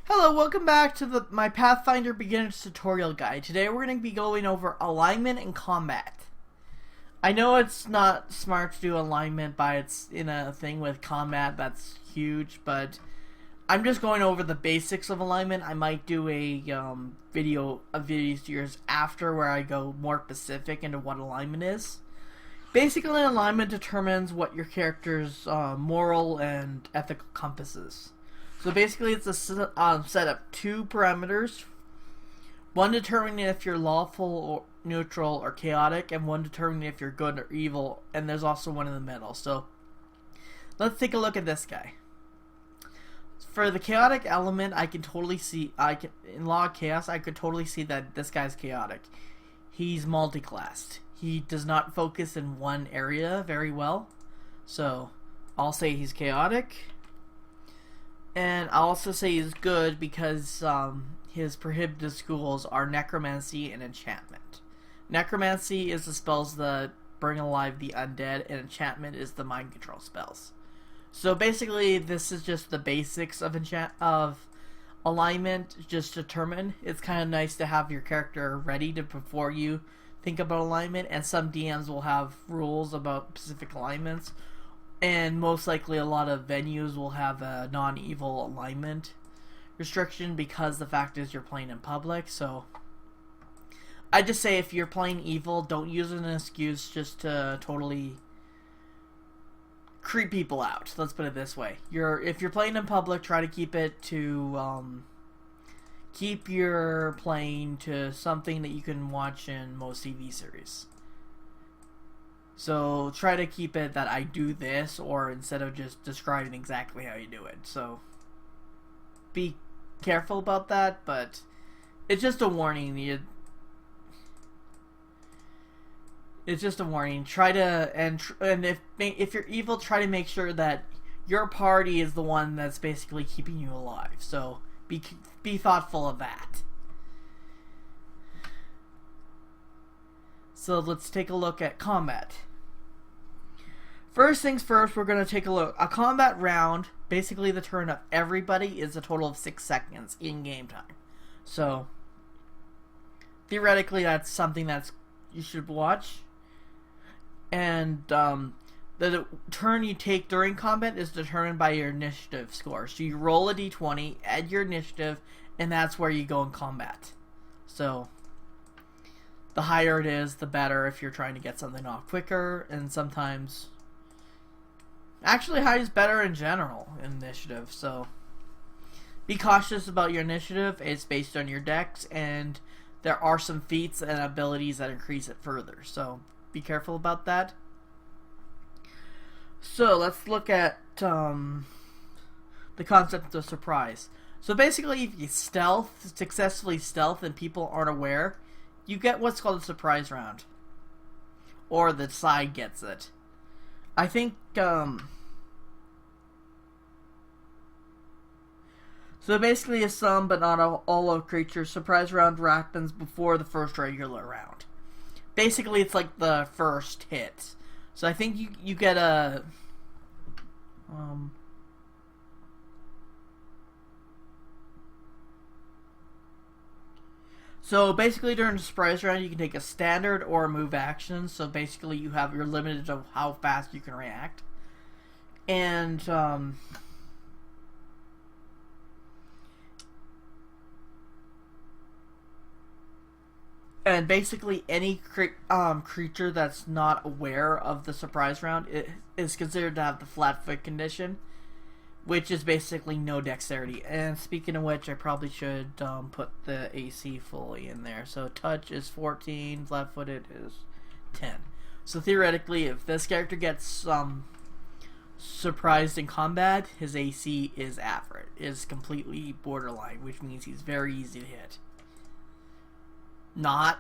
Hello, welcome back to my Pathfinder Beginner's Tutorial Guide. Today we're going to be going over alignment and combat. I know it's not smart to do alignment by it's in a thing with combat that's huge, but I'm just going over the basics of alignment. I might do a video of years after where I go more specific into what alignment is. Basically, alignment determines what your character's moral and ethical compass is. So basically, it's a set of two parameters. One determining if you're lawful or neutral or chaotic, and one determining if you're good or evil. And there's also one in the middle. So let's take a look at this guy. For the chaotic element, I can totally see. In Law of Chaos, I could totally see that this guy's chaotic. He's multi-classed. He does not focus in one area very well. So I'll say he's chaotic. And I'll also say he's good because his prohibited schools are necromancy and enchantment. Necromancy is the spells that bring alive the undead, and enchantment is the mind control spells. So basically, this is just the basics of alignment, just determined. It's kind of nice to have your character ready before you think about alignment, and some DMs will have rules about specific alignments. And most likely a lot of venues will have a non-evil alignment restriction because the fact is you're playing in public. So I just say if you're playing evil, don't use it as an excuse just to totally creep people out. Let's put it this way. If you're playing in public, try to keep it to keep your playing to something that you can watch in most TV series. So try to keep it that I do this, or instead of just describing exactly how you do it. So be careful about that, but it's just a warning. It's just a warning. Try to and if you're evil, try to make sure that your party is the one that's basically keeping you alive. So be thoughtful of that. So let's take a look at combat. First things first, we're going to take a look. A combat round, basically the turn of everybody, is a total of 6 seconds in game time. So theoretically, that's something that you should watch. And the turn you take during combat is determined by your initiative score. So you roll a d20, add your initiative, and that's where you go in combat. So the higher it is, the better if you're trying to get something off quicker, and sometimes actually high is better in general in initiative. So be cautious about your initiative. It's based on your dex, and there are some feats and abilities that increase it further. So be careful about that. So let's look at the concept of surprise. So basically, if you successfully stealth and people aren't aware, you get what's called a surprise round. Or the side gets it. I think, so basically a some but not all of creatures. Surprise round happens before the first regular round. Basically, it's like the first hit. So I think you get a so basically during the surprise round you can take a standard or a move action. So basically you're limited to how fast you can react. And basically any creature that's not aware of the surprise round is considered to have the flat-foot condition, which is basically no dexterity. And speaking of which, I probably should put the AC fully in there. So touch is 14, flat-footed is 10. So theoretically, if this character gets surprised in combat, his AC is average, is completely borderline, which means he's very easy to hit. Not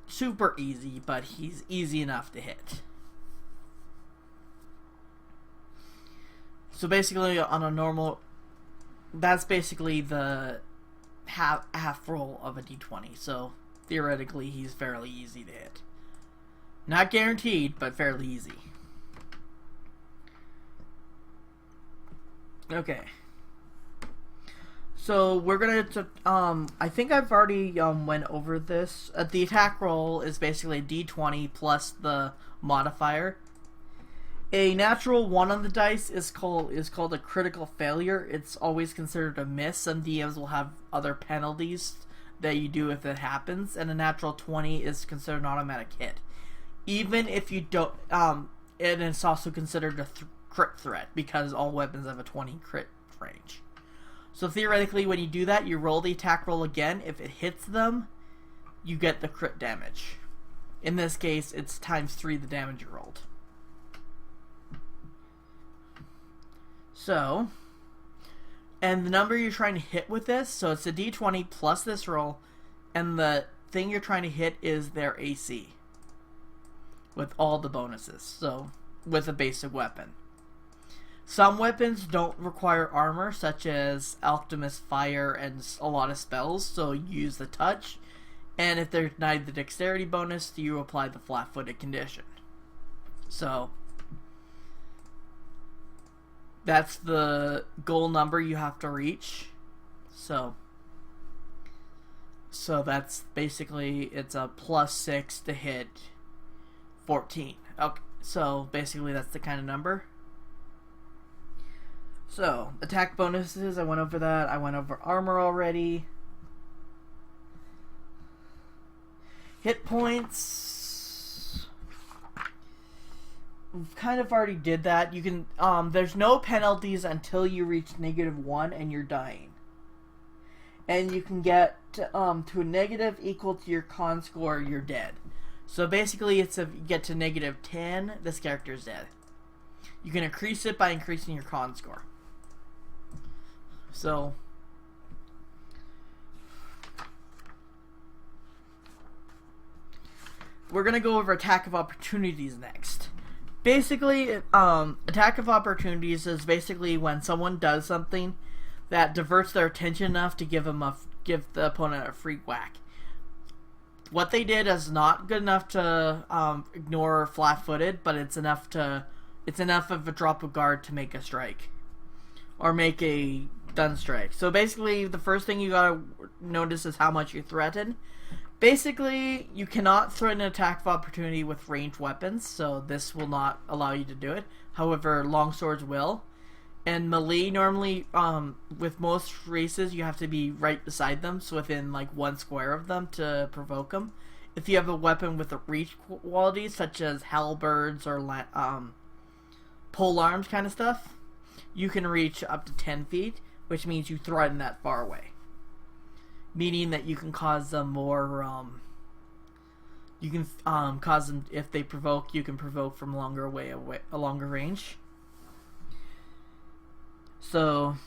super easy, but he's easy enough to hit. So basically, on a normal, that's basically the half roll of a d20. So theoretically, he's fairly easy to hit. Not guaranteed, but fairly easy. Okay. So we're gonna I think I've already went over this. The attack roll is basically a d20 plus the modifier. A natural 1 on the dice is called a critical failure. It's always considered a miss. Some DMs will have other penalties that you do if it happens, and a natural 20 is considered an automatic hit. Even if you don't, and it's also considered a crit threat because all weapons have a 20 crit range. So theoretically, when you do that, you roll the attack roll again. If it hits them, you get the crit damage. In this case, it's times 3 the damage you rolled. So, and the number you're trying to hit with this, so it's a d20 plus this roll, and the thing you're trying to hit is their AC. With all the bonuses, so with a basic weapon. Some weapons don't require armor, such as Alchemist Fire and a lot of spells, so you use the touch. And if they're denied the dexterity bonus, you apply the flat-footed condition. So, that's the goal number you have to reach. So that's basically, it's a +6 to hit 14. Okay, so basically that's the kind of number. So, attack bonuses, I went over that. I went over armor already. Hit points, we've kind of already did that. You can, there's no penalties until you reach -1 and you're dying. And you can get to a negative equal to your con score, you're dead. So basically, it's if you get to -10, this character's dead. You can increase it by increasing your con score. So, we're gonna go over attack of opportunities next. Basically, attack of opportunities is basically when someone does something that diverts their attention enough to give the opponent a free whack. What they did is not good enough to ignore flat-footed, but it's enough of a drop of guard to make a strike or make a done strike. So basically, the first thing you gotta notice is how much you threaten. Basically, you cannot threaten an attack of opportunity with ranged weapons, so this will not allow you to do it. However, longswords will. And melee, normally, with most races, you have to be right beside them, so within, like, 1 square of them to provoke them. If you have a weapon with a reach quality, such as halberds or pole arms kind of stuff, you can reach up to 10 feet, which means you threaten that far away. Meaning that you can cause them more, you can cause them, if they provoke, you can provoke from a longer range. So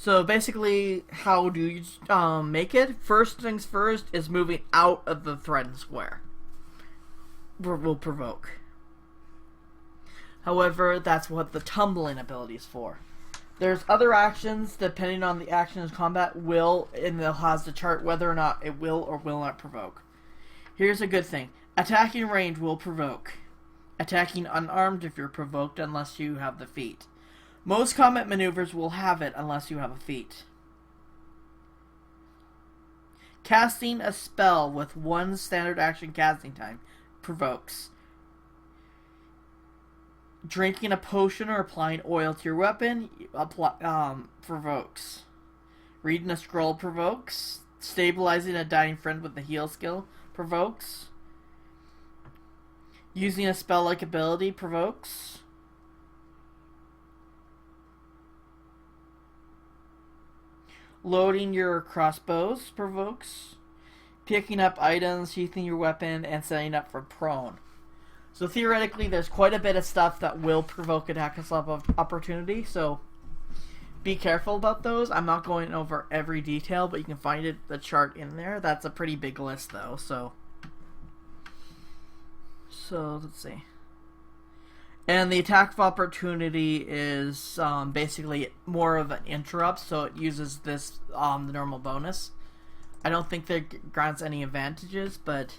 basically, how do you make it? First things first is moving out of the threatened square will provoke. However, that's what the tumbling ability is for. There's other actions, depending on the action in combat, and they'll have to chart whether or not it will or will not provoke. Here's a good thing. Attacking range will provoke. Attacking unarmed if you're provoked, unless you have the feat. Most combat maneuvers will have it unless you have a feat. Casting a spell with 1 standard action casting time provokes. Drinking a potion or applying oil to your weapon provokes. Reading a scroll provokes. Stabilizing a dying friend with the heal skill provokes. Using a spell-like ability provokes. Loading your crossbows provokes. Picking up items, sheathing your weapon, and setting up for prone. So theoretically, there's quite a bit of stuff that will provoke attack of opportunity, so be careful about those. I'm not going over every detail, but you can find the chart in there. That's a pretty big list, though, so let's see. And the attack of opportunity is basically more of an interrupt, so it uses this, the normal bonus. I don't think that grants any advantages, but...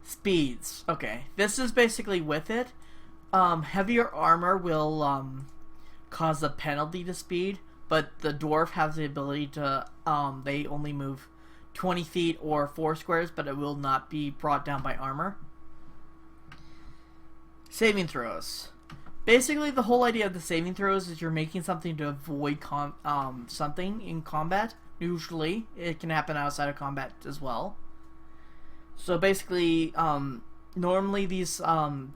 Speeds. Okay, this is basically with it. Heavier armor will cause a penalty to speed, but the dwarf has the ability to they only move 20 feet or 4 squares, but it will not be brought down by armor. Saving throws. Basically, the whole idea of the saving throws is you're making something to avoid something in combat. Usually, it can happen outside of combat as well. So basically, normally these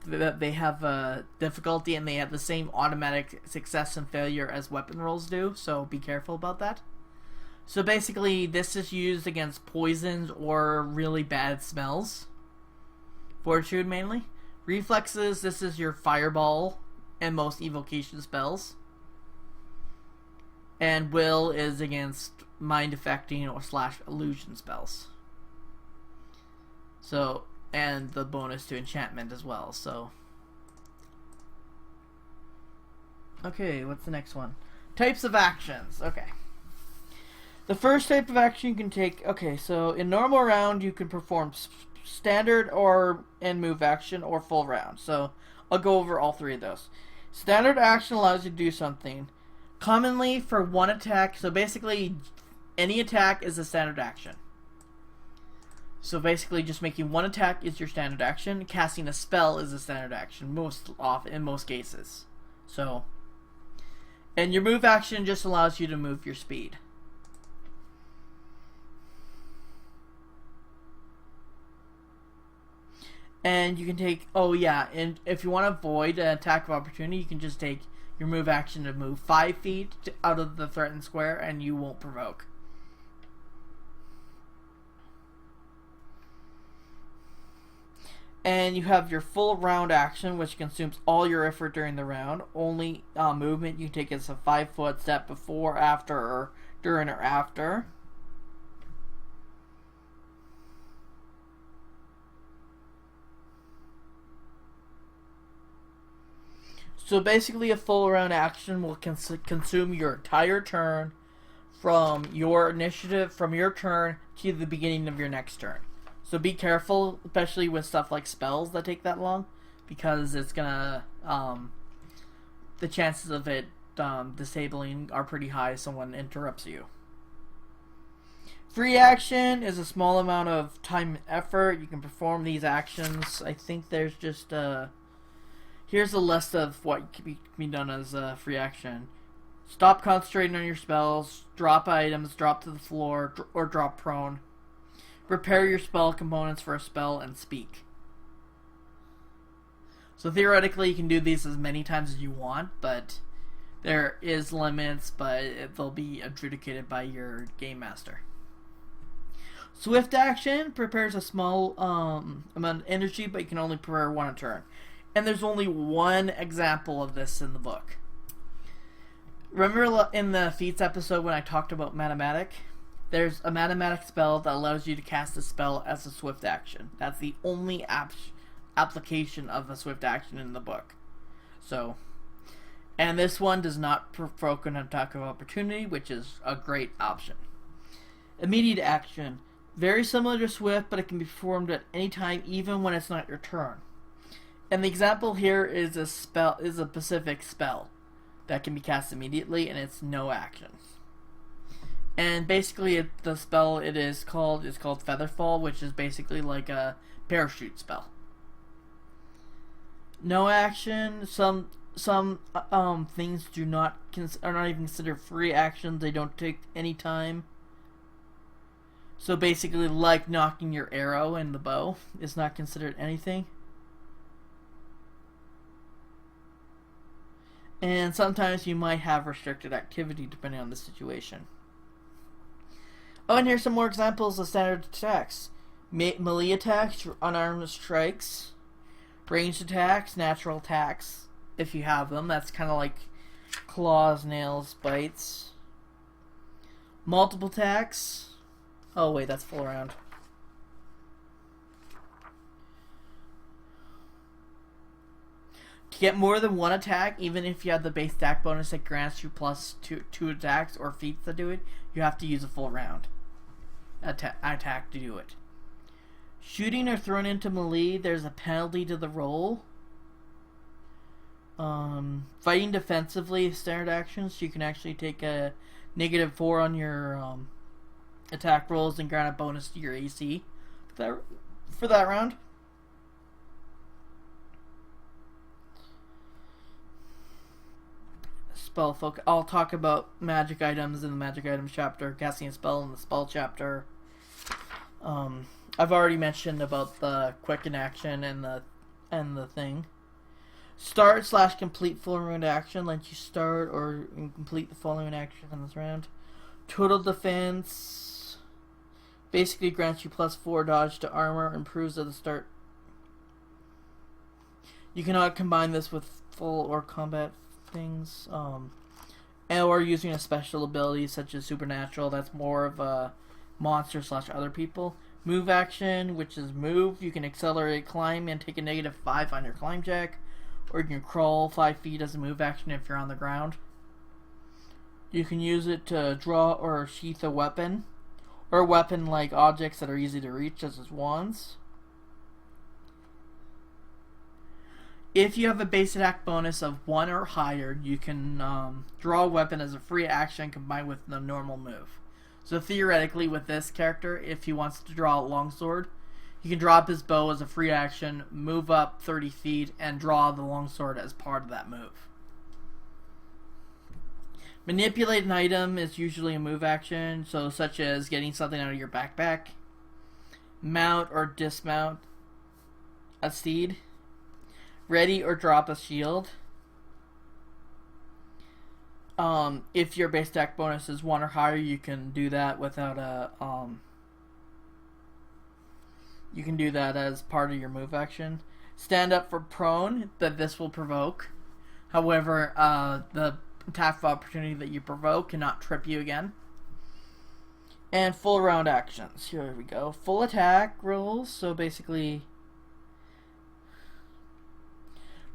they have a difficulty and they have the same automatic success and failure as weapon rolls do. So be careful about that. So basically, this is used against poisons or really bad smells. Fortitude mainly. Reflexes. This is your fireball and most evocation spells. And will is against mind affecting or / illusion spells. So, and the bonus to enchantment as well. So, okay, what's the next one? Types of actions. Okay. The first type of action you can take. Okay, so in normal round you can perform standard and move action or full round. So I'll go over all three of those. Standard action allows you to do something. Commonly for one attack, so basically any attack is a standard action. So basically just making one attack is your standard action. Casting a spell is a standard action in most cases. So, and your move action just allows you to move your speed. And you can take, and if you want to avoid an attack of opportunity, you can just take your move action to move 5 feet out of the threatened square and you won't provoke. And you have your full round action, which consumes all your effort during the round. Only movement you take is a 5-foot step before, after, or during or after. So basically a full round action will consume your entire turn from your initiative, from your turn to the beginning of your next turn. So be careful, especially with stuff like spells that take that long, because it's gonna, the chances of it disabling are pretty high if someone interrupts you. Free action is a small amount of time and effort. You can perform these actions. I think there's just here's a list of what can be done as a free action. Stop concentrating on your spells, drop items, drop to the floor, or drop prone. Repair your spell components for a spell, and speak. So theoretically you can do these as many times as you want, but there is limits, but they'll be adjudicated by your game master. Swift action prepares a small amount of energy, but you can only prepare one a turn. And there's only one example of this in the book. Remember in the feats episode when I talked about Matematic? There's a Matematic spell that allows you to cast a spell as a swift action. That's the only application of a swift action in the book. So, and this one does not provoke an attack of opportunity, which is a great option. Immediate action. Very similar to swift, but it can be performed at any time, even when it's not your turn. And the example here is a specific spell that can be cast immediately, and it's no action. And basically, the spell is called Featherfall, which is basically like a parachute spell. No action. Some things are not even considered free actions. They don't take any time. So basically, like knocking your arrow in the bow is not considered anything. And sometimes you might have restricted activity depending on the situation. Oh, and here's some more examples of standard attacks. Melee attacks, unarmed strikes, ranged attacks, natural attacks, if you have them. That's kind of like claws, nails, bites. Multiple attacks. Oh wait, that's full round. To get more than one attack, even if you have the base attack bonus that grants you plus two attacks or feats that do it, you have to use a full round attack to do it. Shooting or thrown into melee, there's a penalty to the roll. Fighting defensively is standard action, so you can actually take a -4 on your attack rolls and grant a bonus to your AC for that round. Spell focus. I'll talk about magic items in the magic items chapter, casting a spell in the spell chapter. I've already mentioned about the quicken action and the thing. Start/complete full round action lets you start or complete the following action in this round. Total defense basically grants you +4 dodge to armor, improves at the start. You cannot combine this with full or combat things, or using a special ability such as supernatural. That's more of a monster/other people. Move action, which is move. You can accelerate climb and take a -5 on your climb check, or you can crawl 5 feet as a move action if you're on the ground. You can use it to draw or sheath a weapon, or weapon-like objects that are easy to reach, such as wands. If you have a base attack bonus of 1 or higher, you can draw a weapon as a free action combined with the normal move. So theoretically, with this character, if he wants to draw a longsword, he can drop his bow as a free action, move up 30 feet, and draw the longsword as part of that move. Manipulate an item is usually a move action, so such as getting something out of your backpack. Mount or dismount a steed. Ready or drop a shield. If your base attack bonus is 1 or higher, you can do that without a you can do that as part of your move action. Stand up for prone, that this will provoke. However, the attack of opportunity that you provoke cannot trip you again. And full round actions. Here we go. Full attack rolls. So basically,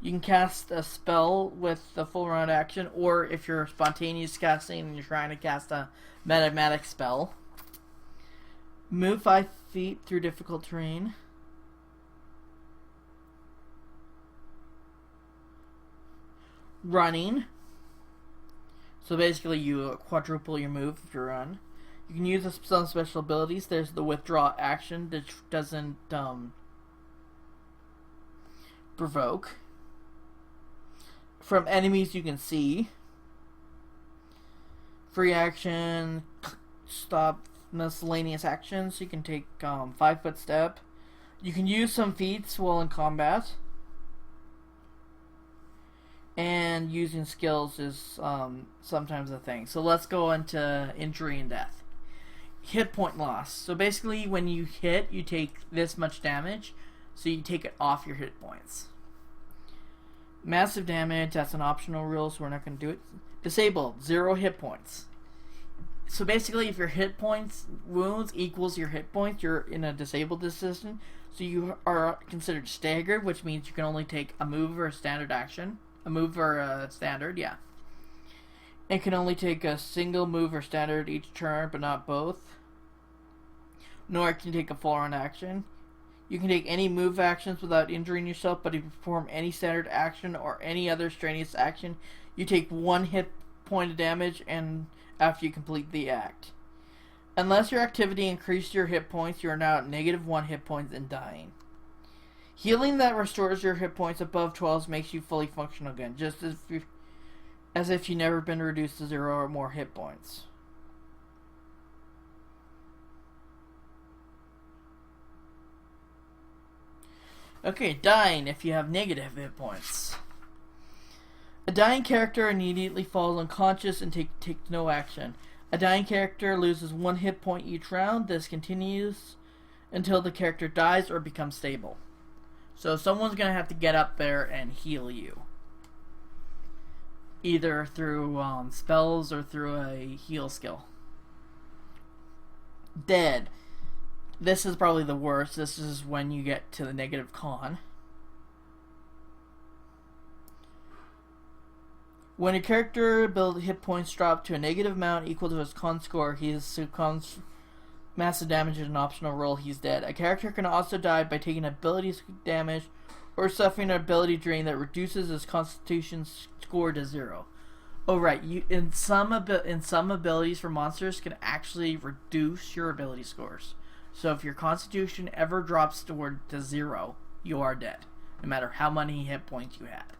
you can cast a spell with the full round action, or if you're spontaneous casting and you're trying to cast a metamatic spell. Move 5 feet through difficult terrain. Running. So basically you quadruple your move if you run. You can use some special abilities. There's the withdraw action, which doesn't provoke. From enemies you can see. Free action, stop miscellaneous actions. You can take 5-foot step. You can use some feats while in combat. And using skills is sometimes a thing. So let's go into injury and death. Hit point loss. So basically when you hit, you take this much damage. So you take it off your hit points. Massive damage, that's an optional rule, so we're not going to do it. Disabled, 0 hit points. So basically, if your hit points wounds equals your hit points, you're in a disabled position. So you are considered staggered, which means you can only take a move or a standard action. A move or a standard, yeah. It can only take a single move or standard each turn, but not both. Nor it can take a full round action. You can take any move actions without injuring yourself, but if you perform any standard action or any other strenuous action, you take 1 hit point of damage and after you complete the act. Unless your activity increased your hit points, you are now at -1 hit points and dying. Healing that restores your hit points above 12 makes you fully functional again, just as if you've never been reduced to 0 or more hit points. Okay, dying if you have negative hit points. A dying character immediately falls unconscious and takes no action. A dying character loses 1 hit point each round. This continues until the character dies or becomes stable. So someone's going to have to get up there and heal you. Either through spells or through a heal skill. Dead. This is probably the worst. This is when you get to the negative con. When a character ability hit points drop to a negative amount equal to his con score, he succumbs massive damage at an optional roll, he's dead. A character can also die by taking ability damage or suffering an ability drain that reduces his Constitution score to 0. Oh right, you in some abilities for monsters can actually reduce your ability scores. So if your Constitution ever drops to 0, you are dead, no matter how many hit points you had.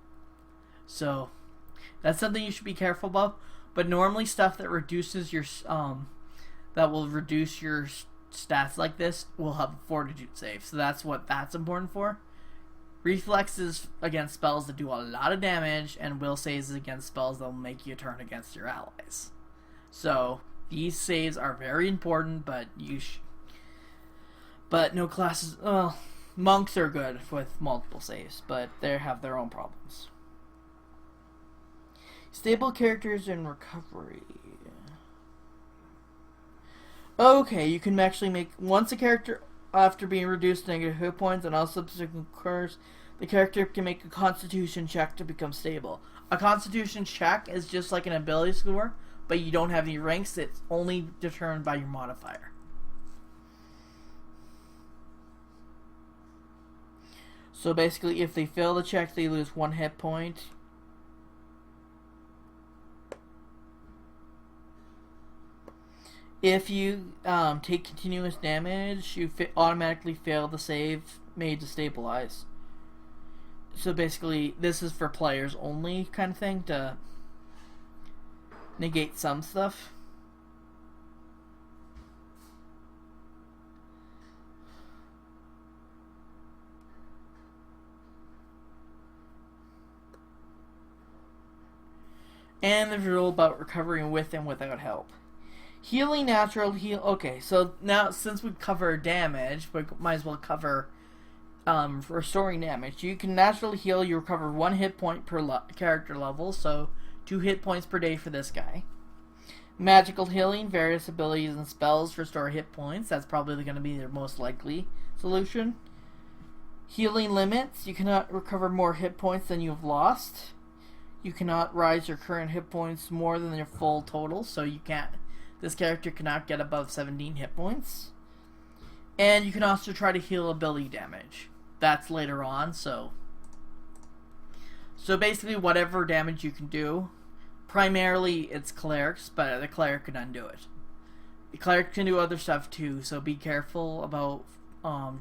So that's something you should be careful about. But normally stuff that reduces your that will reduce your stats like this will have a fortitude save. So that's what that's important for. Reflexes against spells that do a lot of damage, and will saves against spells that will make you turn against your allies. So these saves are very important, but but no classes. Well, monks are good with multiple saves, but they have their own problems. Stable characters in recovery. Okay, you can actually make once a character after being reduced to negative hit points and all subsequent occurs, the character can make a Constitution check to become stable. A Constitution check is just like an ability score, but you don't have any ranks. It's only determined by your modifier. So basically, if they fail the check, they lose 1 hit point. If you take continuous damage, you automatically fail the save made to stabilize. So basically, this is for players only kind of thing to negate some stuff. And there's a rule about recovering with and without help. Healing natural heal. Okay, so now since we cover damage, we might as well cover restoring damage. You can naturally heal. You recover 1 hit point per character level, so 2 hit points per day for this guy. Magical healing. Various abilities and spells restore hit points. That's probably going to be their most likely solution. Healing limits. You cannot recover more hit points than you have lost. You cannot rise your current hit points more than your full total, so you can't. This character cannot get above 17 hit points. And you can also try to heal ability damage. That's later on, so basically whatever damage you can do. Primarily it's clerics, but the cleric can undo it. The cleric can do other stuff too, so be careful about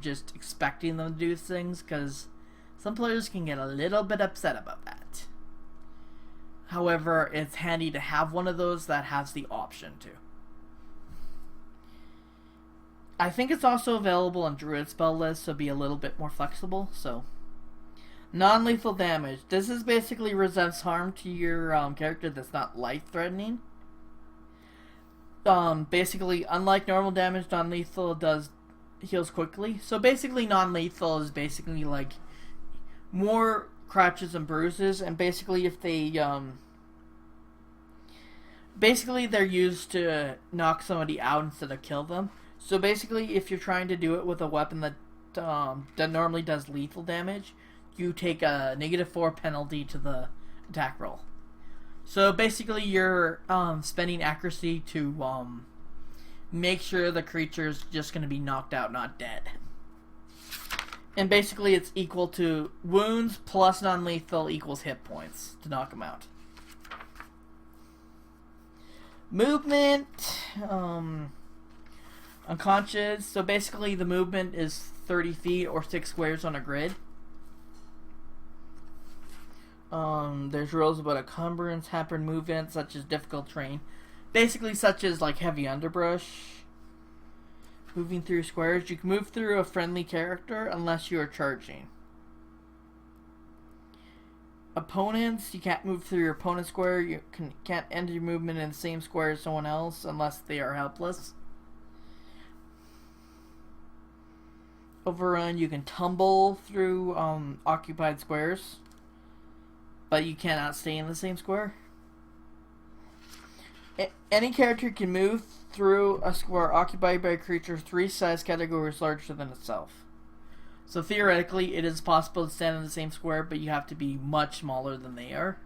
just expecting them to do things, because some players can get a little bit upset about that. However, it's handy to have one of those that has the option to. I think it's also available on Druid spell lists, so be a little bit more flexible. So, non-lethal damage. This is basically resents harm to your character that's not life-threatening. Basically, unlike normal damage, non-lethal heals quickly. So basically, non-lethal is basically like more scratches and bruises, and basically if they basically they're used to knock somebody out instead of kill them. So basically, if you're trying to do it with a weapon that normally does lethal damage, you take a -4 penalty to the attack roll. So basically, you're spending accuracy to make sure the creature is just going to be knocked out, not dead. And basically, it's equal to wounds plus non-lethal equals hit points to knock them out. Movement, unconscious. So basically, the movement is 30 feet or 6 squares on a grid. There's rules about encumbrance, hampered movement, such as difficult terrain. Basically, such as like heavy underbrush. Moving through squares. You can move through a friendly character unless you are charging. Opponents, you can't move through your opponent's square. You can't end your movement in the same square as someone else unless they are helpless. Overrun, you can tumble through occupied squares, but you cannot stay in the same square. Any character can move through a square occupied by a creature 3 size categories larger than itself. So theoretically, it is possible to stand in the same square, but you have to be much smaller than they are.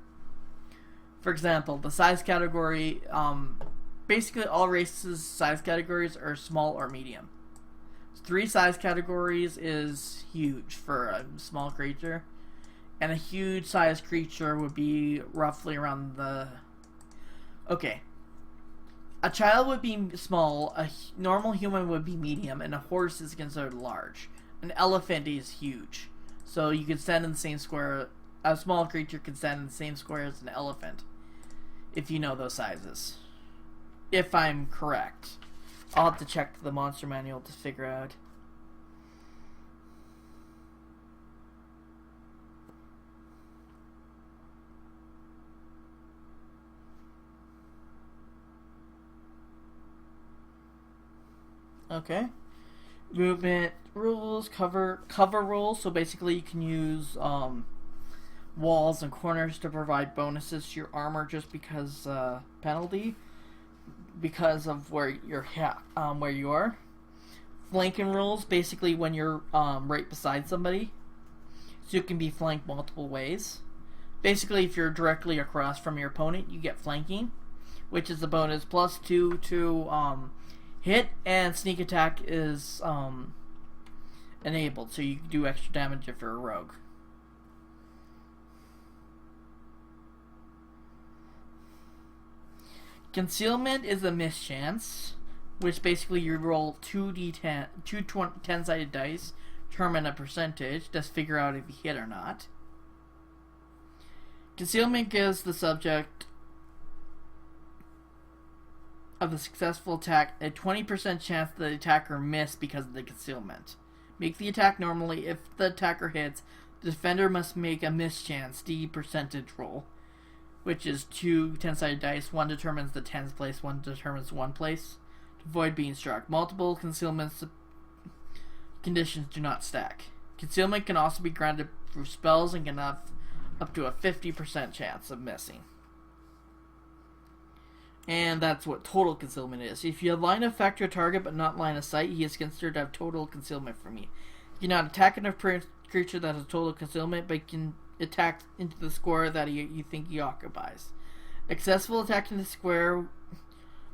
For example, the size category, basically all races' size categories are small or medium. 3 size categories is huge for a small creature. And a huge size creature would be roughly around the... Okay. A child would be small, a normal human would be medium, and a horse is considered large. An elephant is huge. So you could stand in the same square... A small creature could stand in the same square as an elephant. If you know those sizes. If I'm correct. I'll have to check the monster manual to figure out. Okay. Movement rules, cover rules. So basically you can use walls and corners to provide bonuses to your armor just because penalty. Because of where where you are. Flanking rules, basically when you're right beside somebody. So you can be flanked multiple ways. Basically if you're directly across from your opponent, you get flanking. Which is the bonus +2 to hit, and sneak attack is enabled, so you can do extra damage if you're a rogue. Concealment is a mischance, which basically you roll 2d10, 10-sided dice, determine a percentage, just figure out if you hit or not. Concealment gives the subject of the successful attack a 20% chance the attacker missed because of the concealment. Make the attack normally. If the attacker hits, the defender must make a mischance D percentage roll, which is 2 10-sided dice. One determines the 10th place, one determines one place. To avoid being struck. Multiple concealment conditions do not stack. Concealment can also be granted through spells and can have up to a 50% chance of missing. And that's what total concealment is. If you line of effect your target but not line of sight, he is considered to have total concealment from you. You cannot attack a creature that has total concealment, but can attack into the square that you think he occupies. Successful attack in the square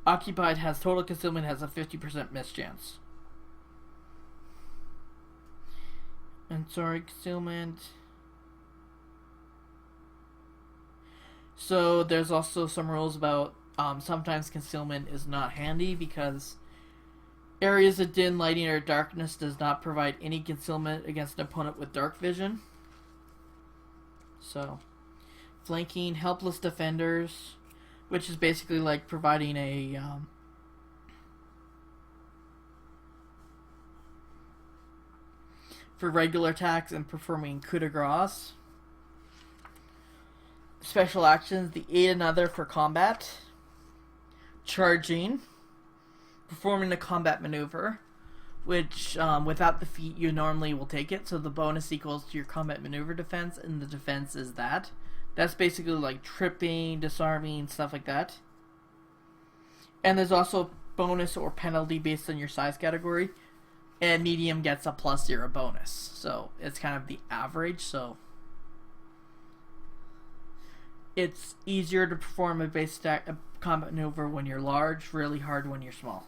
occupied has total concealment has a 50% mischance. And sorry, concealment. So there's also some rules about sometimes concealment is not handy because areas of dim lighting or darkness does not provide any concealment against an opponent with dark vision. So, flanking helpless defenders, which is basically like providing a for regular attacks and performing coup de grace. Special actions, the aid another for combat. Charging, performing a combat maneuver, which without the feat you normally will take it, so the bonus equals to your combat maneuver defense, and the defense is that. That's basically like tripping, disarming, stuff like that. And there's also bonus or penalty based on your size category, and medium gets a +0 bonus, so it's kind of the average, so it's easier to perform a base attack, a combat maneuver when you're large, really hard when you're small.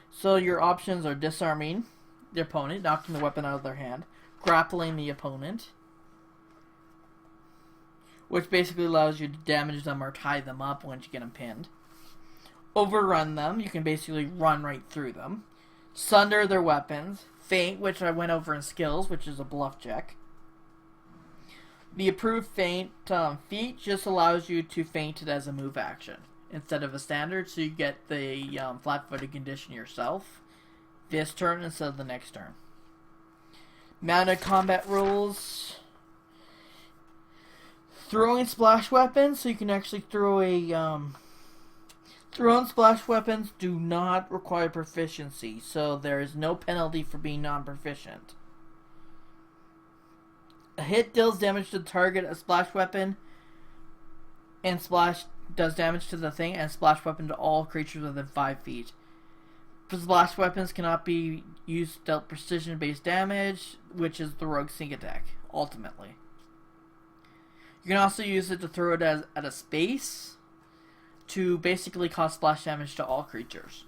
So your options are disarming the opponent, knocking the weapon out of their hand, grappling the opponent, which basically allows you to damage them or tie them up once you get them pinned. Overrun them, you can basically run right through them. Sunder their weapons. Feint, which I went over in skills, which is a bluff check. The approved feint feat just allows you to feint it as a move action instead of a standard, so you get the flat-footed condition yourself this turn instead of the next turn. Mounted combat rules. Throwing splash weapons, so you can actually throw a... Thrown splash weapons do not require proficiency, so there is no penalty for being non-proficient. A hit deals damage to the target, a splash weapon, and splash does damage to the thing, and splash weapon to all creatures within 5 feet. Splash weapons cannot be used to dealt precision-based damage, which is the rogue sneak attack, ultimately. You can also use it to throw it at a space to basically cause splash damage to all creatures.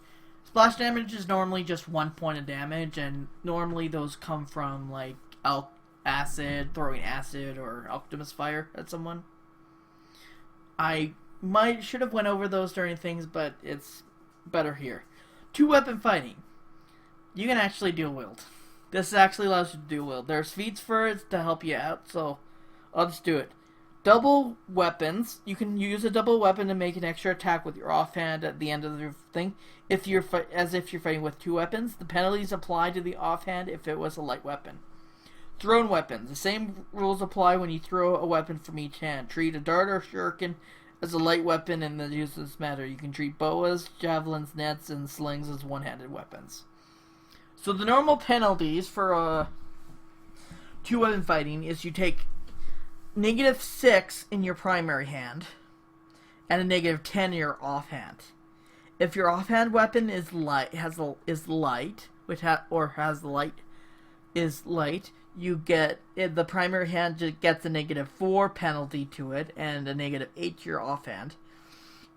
Splash damage is normally just 1 point of damage, and normally those come from like throwing acid or Optimus Fire at someone. I should have went over those during things, but it's better here. 2-weapon fighting. You can actually dual wield. This actually allows you to dual wield. There's feats for it to help you out, so I'll just do it. Double weapons. You can use a double weapon to make an extra attack with your offhand at the end of the thing. If you're as if you're fighting with 2 weapons, the penalties apply to the offhand if it was a light weapon. Thrown weapons. The same rules apply when you throw a weapon from each hand. Treat a dart or shuriken as a light weapon and the uses matter. You can treat boas, javelins, nets, and slings as one-handed weapons. So the normal penalties for 2-weapon fighting is you take -6 in your primary hand and a -10 in your offhand. If your offhand weapon is light, you get the primary hand just gets a -4 penalty to it and a -8 to your offhand.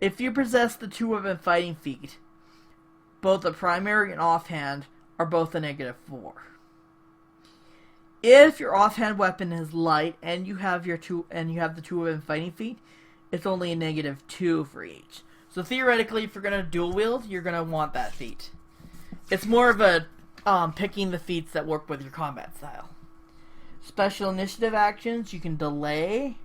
If you possess the 2-weapon fighting feat, both the primary and offhand are both a -4. If your offhand weapon is light and you have the 2-weapon fighting feat, it's only a -2 for each. So theoretically, if you're gonna dual wield, you're gonna want that feat. It's more of a picking the feats that work with your combat style. Special initiative actions, you can delay.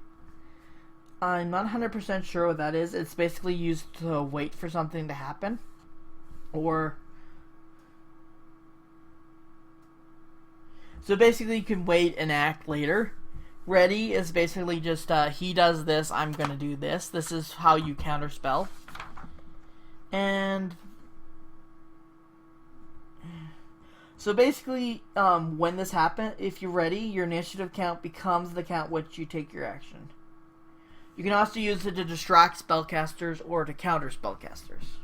I'm not 100% sure what that is. It's basically used to wait for something to happen. So basically you can wait and act later. Ready is basically just, he does this, I'm gonna do this. This is how you counterspell. And so basically, when this happens, if you're ready, your initiative count becomes the count which you take your action. You can also use it to distract spellcasters or to counter spellcasters.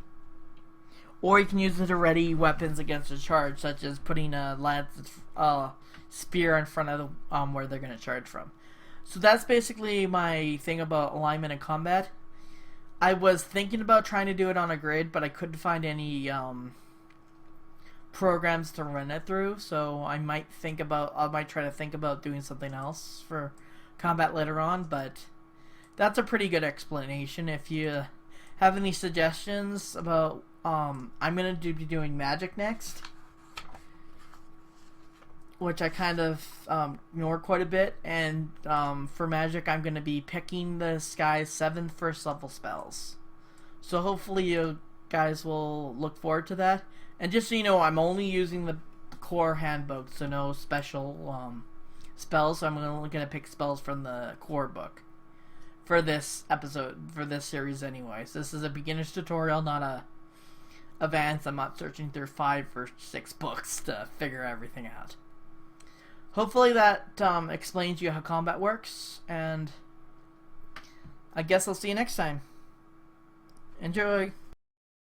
Or you can use it to ready weapons against a charge, such as putting a lance, spear in front of the, where they're going to charge from. So that's basically my thing about alignment and combat. I was thinking about trying to do it on a grid, but I couldn't find any programs to run it through, so I might try to think about doing something else for combat later on, but that's a pretty good explanation. If you have any suggestions about, I'm going to be doing magic next, which I kind of ignore quite a bit, and for magic I'm going to be picking this guy's 7th first level spells. So hopefully you guys will look forward to that. And just so you know, I'm only using the core handbook, so no special spells. So I'm only going to pick spells from the core book for this episode, for this series anyways. This is a beginner's tutorial, not a advanced. I'm not searching through 5 or 6 books to figure everything out. Hopefully that explains you how combat works, and I guess I'll see you next time. Enjoy!